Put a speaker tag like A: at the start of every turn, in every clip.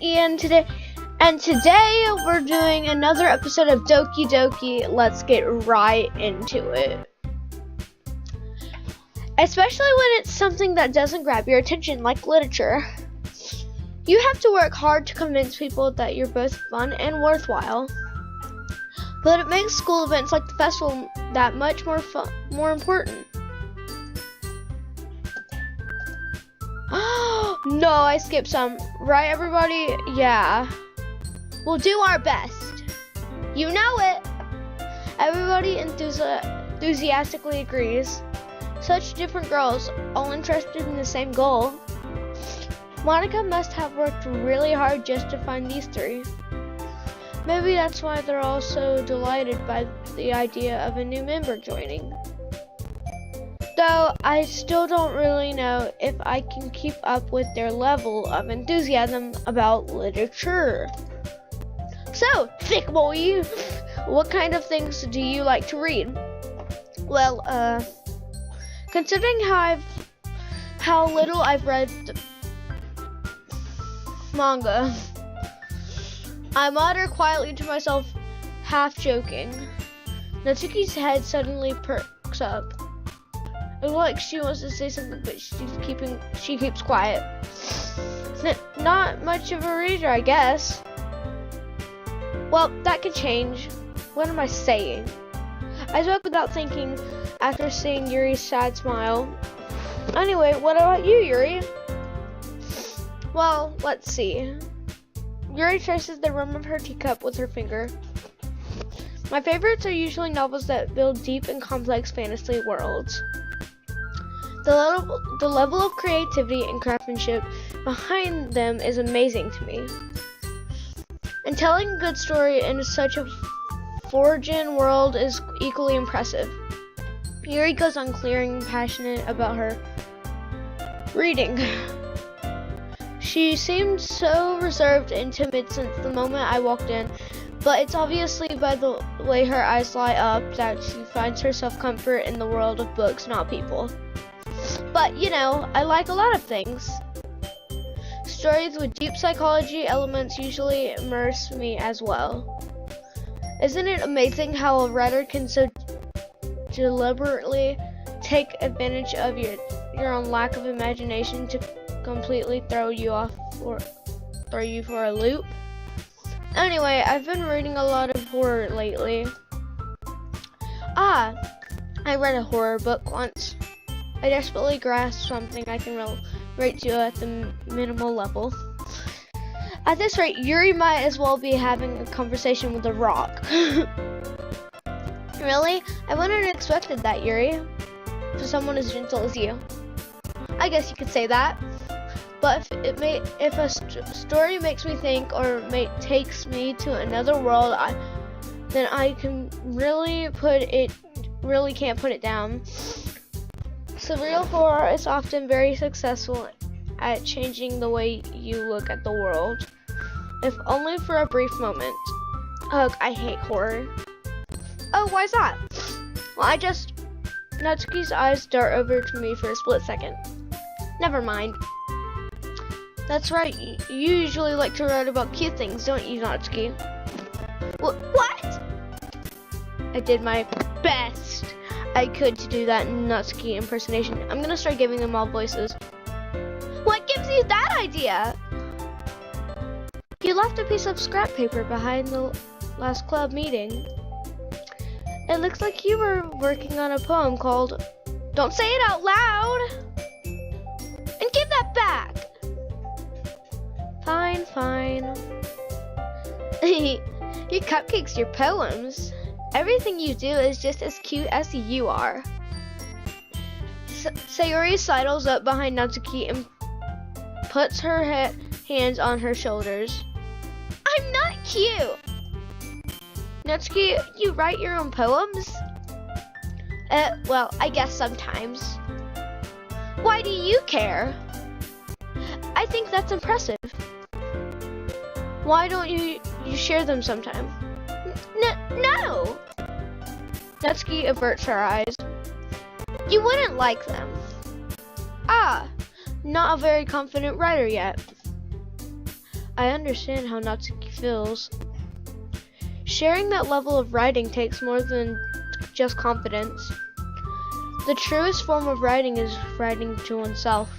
A: and today we're doing another episode of Doki Doki. Let's get right into it. Especially when it's something that doesn't grab your attention, like literature. You have to work hard to convince people that you're both fun and worthwhile. But it makes school events like the festival that much more important. No, I skipped some. Right, everybody? Yeah. We'll do our best. You know it. Everybody enthusiastically agrees. Such different girls, all interested in the same goal. Monica must have worked really hard just to find these three. Maybe that's why they're all so delighted by the idea of a new member joining. Though I still don't really know if I can keep up with their level of enthusiasm about literature. So, thick boy, what kind of things do you like to read? Well, considering how little I've read manga, I mutter quietly to myself, half joking. Natsuki's head suddenly perks up. It looks like she wants to say something, but she keeps quiet. Not much of a reader, I guess. Well, that could change. What am I saying? I spoke without thinking after seeing Yuri's sad smile. Anyway, what about you, Yuri? Well, let's see. Yuri traces the rim of her teacup with her finger. My favorites are usually novels that build deep and complex fantasy worlds. The level of creativity and craftsmanship behind them is amazing to me. And telling a good story in such a foreign world is equally impressive. Yuri goes on clearing, passionate about her reading. She seemed so reserved and timid since the moment I walked in, but it's obviously by the way her eyes light up that she finds herself comfort in the world of books, not people. But, you know, I like a lot of things. Stories with deep psychology elements usually immerse me as well. Isn't it amazing how a writer can so deliberately take advantage of your own lack of imagination to completely throw you for a loop? Anyway, I've been reading a lot of horror lately. I read a horror book once. I desperately grasped something I can relate to at the minimal level. At this rate, Yuri might as well be having a conversation with a rock. Really? I wouldn't have expected that, Yuri. For someone as gentle as you. I guess you could say that. But if a story makes me think or takes me to another world, then I can really can't put it down. Surreal horror is often very successful at changing the way you look at the world, if only for a brief moment. Ugh, I hate horror. Oh, why's that? Well, Natsuki's eyes dart over to me for a split second. Never mind. That's right, you usually like to write about cute things, don't you, Natsuki? What? I did my best I could to do that Natsuki impersonation. I'm gonna start giving them all voices. What gives you that idea? You left a piece of scrap paper behind the last club meeting. It looks like you were working on a poem called Don't Say It Out Loud! And give that back! Fine. Your cupcakes, your poems. Everything you do is just as cute as you are. Sayori sidles up behind Natsuki and puts her hands on her shoulders. I'm not cute! Natsuki, you write your own poems? Well, I guess sometimes. Why do you care? I think that's impressive. Why don't you share them sometime? No! Natsuki averts her eyes. You wouldn't like them. Not a very confident writer yet. I understand how Natsuki feels. Sharing that level of writing takes more than just confidence. The truest form of writing is writing to oneself.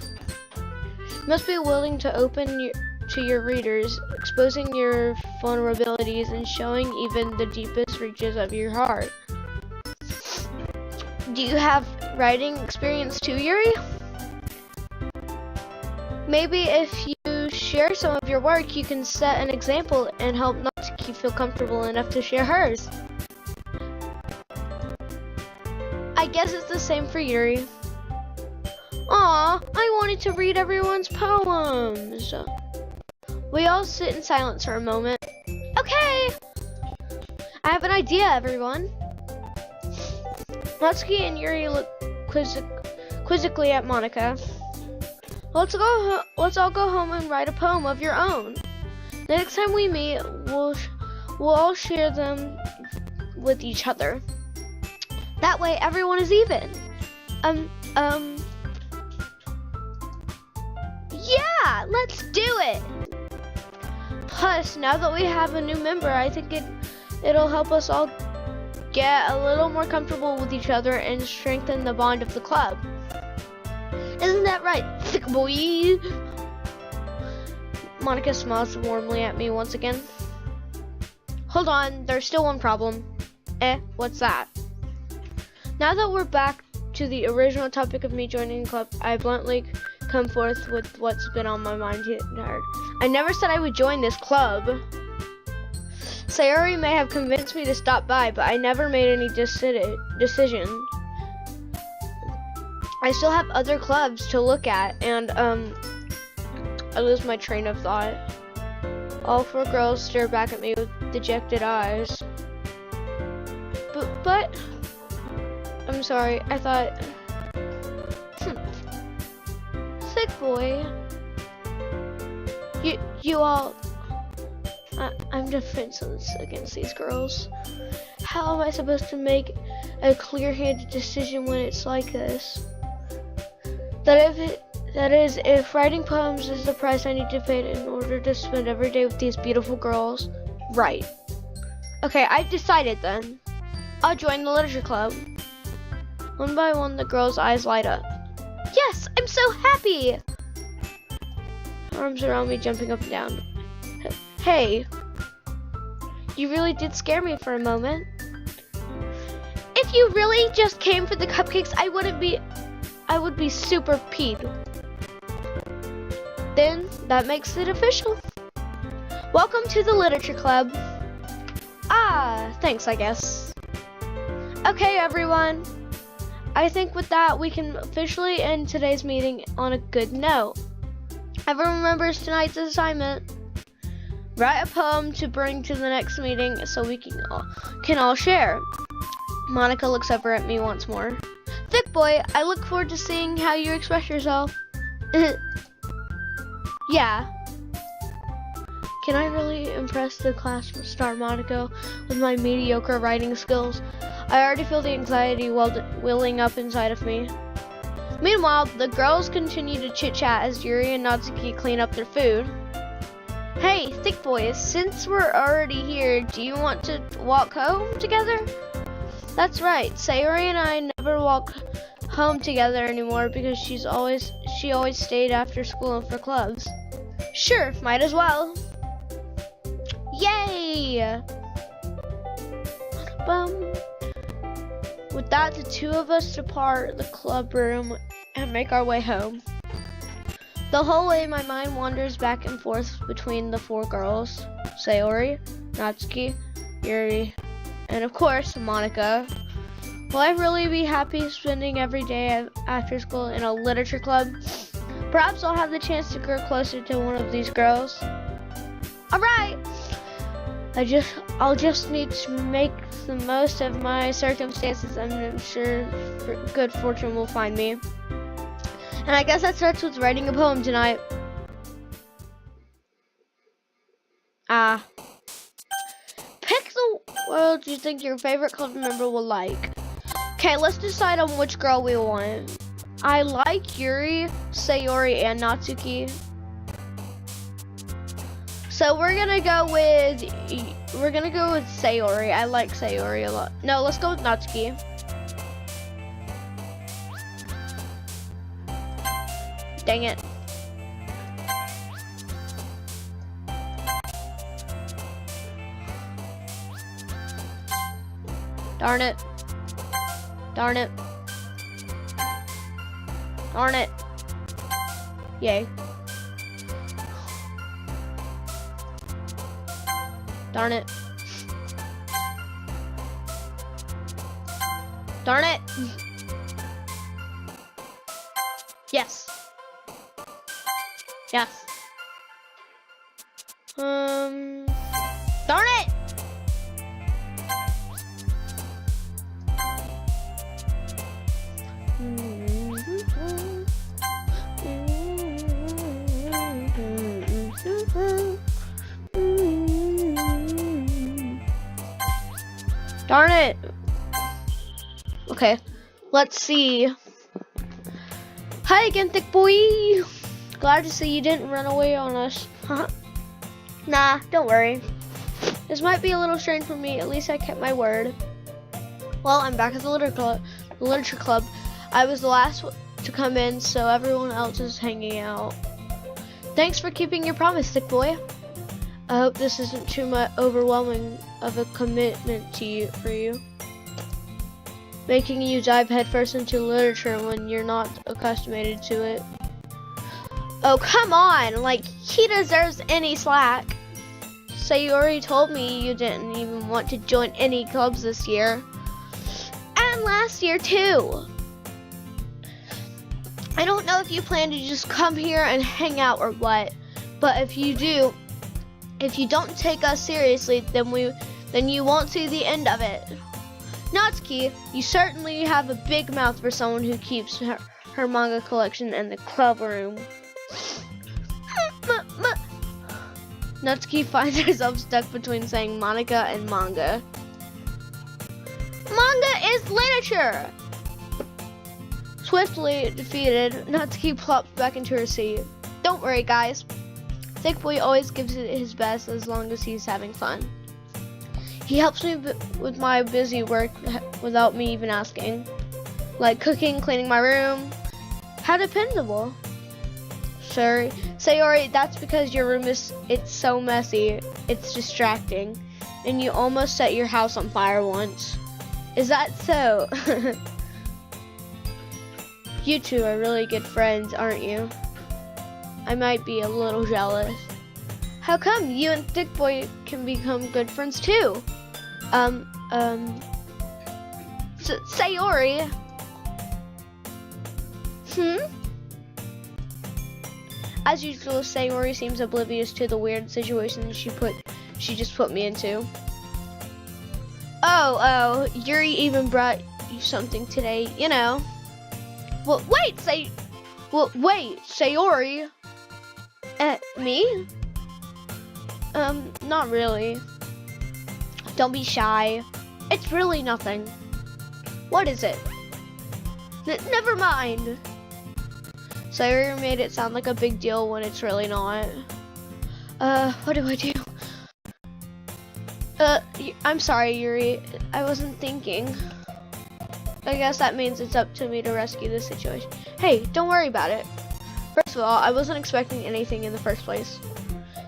A: You must be willing to open to your readers, exposing your vulnerabilities and showing even the deepest reaches of your heart. Do you have writing experience too, Yuri? Maybe if you share some of your work, you can set an example and help Natsuki feel comfortable enough to share hers. I guess it's the same for Yuri. Aw, I wanted to read everyone's poems. We all sit in silence for a moment. Okay! I have an idea, everyone. Natsuki and Yuri look quizzically at Monica. Let's all go home and write a poem of your own. The next time we meet, we'll all share them with each other. That way, everyone is even. Yeah, let's do it. Plus, now that we have a new member, I think it'll help us all get a little more comfortable with each other and strengthen the bond of the club. Isn't that right, thick boy? Monica smiles warmly at me once again. Hold on, there's still one problem. What's that? Now that we're back to the original topic of me joining the club, I bluntly come forth with what's been on my mind here. I never said I would join this club. Sayori may have convinced me to stop by, but I never made any decision. I still have other clubs to look at, and I lose my train of thought. All four girls stare back at me with dejected eyes. But I'm sorry, I thought... Sick boy. You all... I'm defenseless against these girls. How am I supposed to make a clear-handed decision when it's like this? That is, if writing poems is the price I need to pay in order to spend every day with these beautiful girls. Right. Okay, I've decided then. I'll join the literature club. One by one, the girls' eyes light up. Yes, I'm so happy! Arms around me, jumping up and down. Hey, you really did scare me for a moment. If you really just came for the cupcakes, I would be super peeved. Then that makes it official. Welcome to the literature club. Ah, thanks, I guess. Okay, everyone. I think with that, we can officially end today's meeting on a good note. Everyone remembers tonight's assignment. Write a poem to bring to the next meeting so we can all share. Monica looks over at me once more. Thick boy, I look forward to seeing how you express yourself. Yeah. Can I really impress the class star Monica with my mediocre writing skills? I already feel the anxiety welling up inside of me. Meanwhile, the girls continue to chit-chat as Yuri and Natsuki clean up their food. Hey, thick boys, since we're already here, do you want to walk home together? That's right, Sayori and I never walk home together anymore because she always stayed after school and for clubs. Sure, might as well. Yay! With that, the two of us depart the club room and make our way home. The whole way, my mind wanders back and forth between the four girls, Sayori, Natsuki, Yuri, and of course, Monica. Will I really be happy spending every day after school in a literature club? Perhaps I'll have the chance to grow closer to one of these girls. Alright! I'll just need to make the most of my circumstances, and I'm sure good fortune will find me. And I guess that starts with writing a poem tonight. Pick the world you think your favorite club member will like. Okay, let's decide on which girl we want. I like Yuri, Sayori, and Natsuki. So we're gonna go with Sayori. I like Sayori. I like Sayori a lot. No, let's go with Natsuki. Dang it. Darn it. Darn it. Darn it. Yay. Darn it. Darn it. Yes. Yes. Darn it. Darn it. Okay, let's see. Hi again, thick boy. Glad to see you didn't run away on us. Nah, don't worry. This might be a little strange for me. At least I kept my word. Well, I'm back at the literature club. I was the last to come in, so everyone else is hanging out. Thanks for keeping your promise, thick boy. I hope this isn't too much overwhelming of a commitment for you. Making you dive headfirst into literature when you're not accustomed to it. Oh, come on! Like, he deserves any slack. Sayori told me you didn't even want to join any clubs this year. And last year, too. I don't know if you plan to just come here and hang out or what, but if you don't take us seriously, then you won't see the end of it. Natsuki, you certainly have a big mouth for someone who keeps her manga collection in the club room. Natsuki finds herself stuck between saying Monica and manga. Manga is literature! Swiftly defeated, Natsuki plops back into her seat. Don't worry, guys. Thick boy always gives it his best as long as he's having fun. He helps me with my busy work without me even asking. Like cooking, cleaning my room. How dependable. Sorry, Sayori, that's because your room it's so messy. It's distracting. And you almost set your house on fire once. Is that so? You two are really good friends, aren't you? I might be a little jealous. How come you and Thick Boy can become good friends too? Sayori. As usual, Sayori seems oblivious to the weird situation she just put me into. Oh, Yuri even brought you something today, you know. Well, wait, Sayori. Me? Not really. Don't be shy. It's really nothing. What is it? Never mind. Sayori made it sound like a big deal when it's really not. What do I do? I'm sorry, Yuri. I wasn't thinking. I guess that means it's up to me to rescue this situation. Hey, don't worry about it. First of all, I wasn't expecting anything in the first place.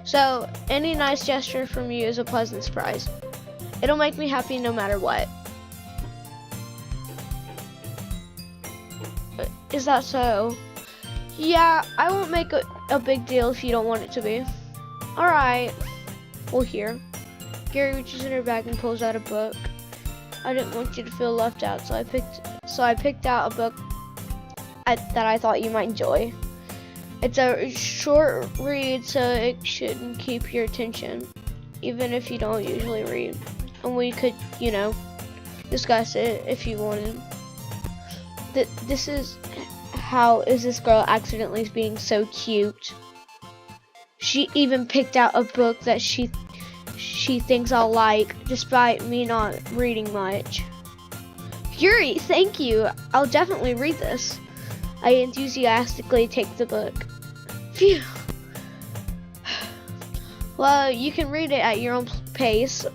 A: So, any nice gesture from you is a pleasant surprise. It'll make me happy no matter what. Is that so? Yeah, I won't make a big deal if you don't want it to be. Alright. Well, here. Gary reaches in her bag and pulls out a book. I didn't want you to feel left out, so I picked out a book that I thought you might enjoy. It's a short read, so it should keep your attention, even if you don't usually read. And we could, discuss it if you wanted. This is how is this girl accidentally being so cute? She even picked out a book that she thinks I'll like, despite me not reading much. Yuri, thank you. I'll definitely read this. I enthusiastically take the book. Phew. Well, you can read it at your own pace.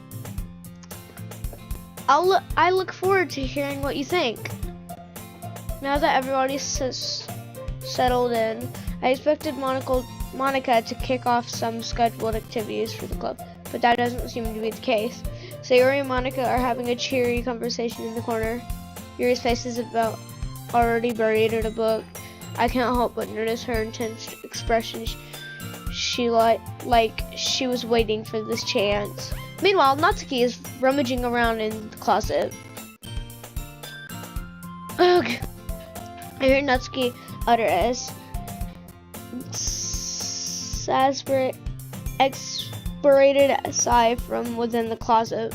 A: I look forward to hearing what you think. Now that everybody's settled in, I expected Monica to kick off some scheduled activities for the club, but that doesn't seem to be the case. Sayori and Monica are having a cheery conversation in the corner. Yuri's face is about already buried in a book. I can't help but notice her intense expression. She like she was waiting for this chance. Meanwhile, Natsuki is rummaging around in the closet. Ugh. I hear Natsuki utter exasperated sigh from within the closet.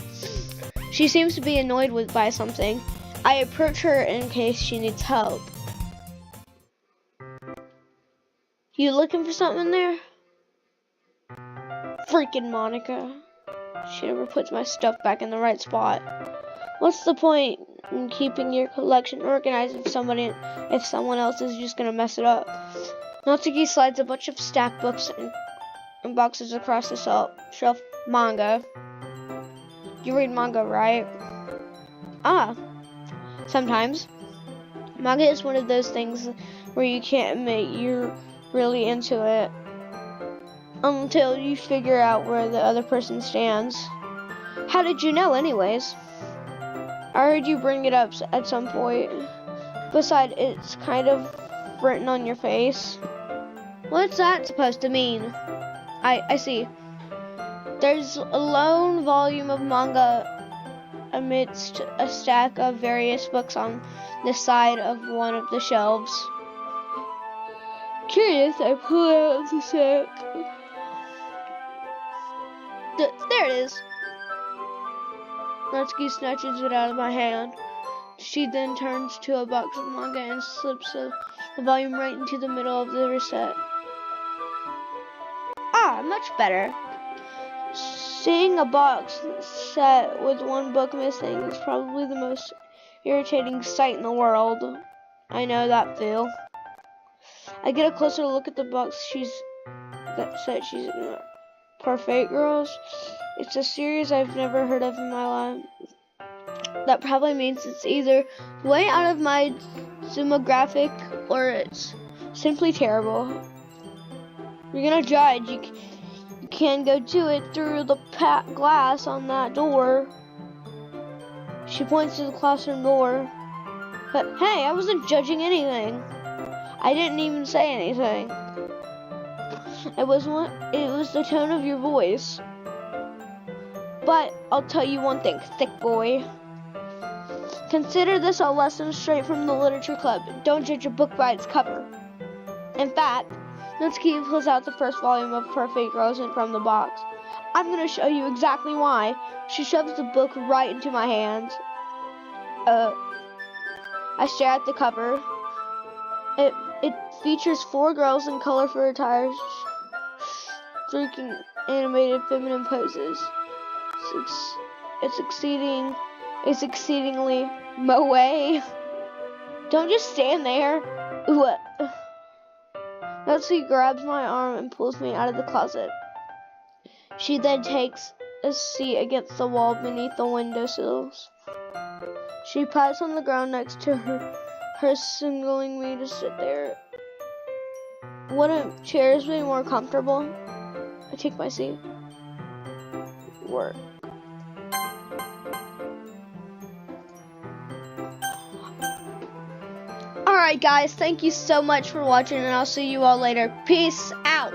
A: She seems to be annoyed by something. I approach her in case she needs help. You looking for something there? Freaking Monica. She never puts my stuff back in the right spot. What's the point in keeping your collection organized if someone else is just gonna mess it up? Natsuki slides a bunch of stacked books and boxes across the shelf. Manga. You read manga, right? Ah. Sometimes. Manga is one of those things where you can't admit you're really into it until you figure out where the other person stands. How did you know anyways? I heard you bring it up at some point. Besides, it's kind of written on your face. What's that supposed to mean? I see. There's a lone volume of manga amidst a stack of various books on the side of one of the shelves. Curious, I pull out the sack. There it is. Natsuki snatches it out of my hand. She then turns to a box of manga and slips the volume right into the middle of the receipt. Ah, much better. Seeing a box set with one book missing is probably the most irritating sight in the world. I know that feel. I get a closer look at the box she's in. Perfect Girls. It's a series I've never heard of in my life. That probably means it's either way out of my demographic or it's simply terrible. You're gonna judge. You can go to it through the glass on that door. She points to the classroom door. But hey, I wasn't judging anything. I didn't even say anything. It was the tone of your voice. But I'll tell you one thing, thick boy. Consider this a lesson straight from the literature club. Don't judge a book by its cover. In fact, Natsuki pulls out the first volume of Perfect Girls from the box. I'm going to show you exactly why. She shoves the book right into my hands. I stare at the cover. It features 4 girls in colorful attire, freaking animated feminine poses. It's exceedingly moe. Don't just stand there. What? Natsuki grabs my arm and pulls me out of the closet. She then takes a seat against the wall beneath the windowsills. She pats on the ground next to her signaling me to sit there. Wouldn't chairs be more comfortable? I take my seat. Work. Alright guys, thank you so much for watching and I'll see you all later. Peace out.